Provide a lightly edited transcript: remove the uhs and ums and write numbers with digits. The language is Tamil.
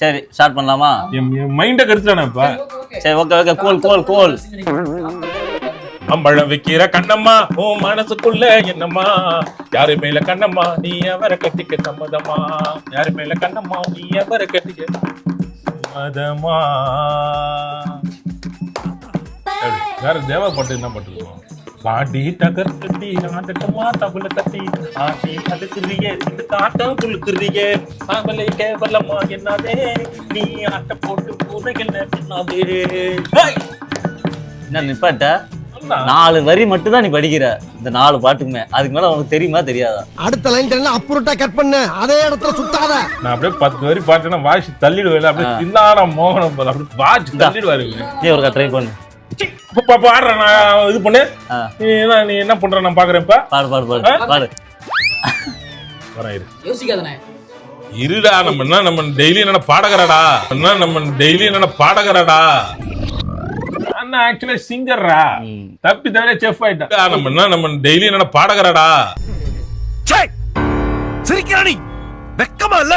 சரி ஸ்டார்ட் பண்ணலாமா? என் மைண்ட கெடுத்துட்டானேப்பா. சரி ஓகே கோல் அம்பழம் வைக்கிற கண்ணம்மா ஓ மனசுக்குள்ள என்னம்மா, யாரு மேல கண்ணம்மா நீ அவரை கட்டிக்க சம்மதமா, யாரு மேல கண்ணம்மா நீ அவரை கட்டிக்க சம்மதமா. வேற தேவா பாட்டு என்ன பாட்டுருக்கோம்? பாடி டகர் கட்டி ஆண்டட்டமா தபுல கட்டி ஆட்டி அதுக்குறியே காட்டம் குளுக்குறியே அவளை கேவலமா என்னதே நீ ஆட்ட போட்டு பூனைகள் என்னதே. என்ன நிப்பாட்ட? 4 வரி மட்டும் தான் நீ படிக்கிற இந்த 4 பாட்டுக்குமே. அதுக்கு மேல உனக்கு தெரியுமா தெரியாதா? அடுத்த லைன் தெரியல அப்புறட்டா கட் பண்ணு, அதே இடத்துல சுத்தாத. நான் அப்படியே 10 வரி பாட்டுனா வாசி தள்ளிடுவேன். அப்படியே தின்னான மோகனம் போல அப்படியே வாசி தள்ளிடுவாரு. நீ ஒரு ட்ரை பண்ணு. பாடுற நான் இது பண்ணு. நீ என்ன பண்ற நான் பாக்குறேன். இப்ப பாடு யோசிக்காதனே. இருடா நம்ம டெய்லி என்ன பாடகரடா, நம்ம டெய்லி என்ன பாடகரடா. நான் ஆக்சுவலா சிங்கர்ரா, தப்பி தவிர செஃப் ஆயிட்டா. நம்ம டெய்லி என்ன பாடகரடா. சிரிக்கிறானி வெக்கமா இல்ல?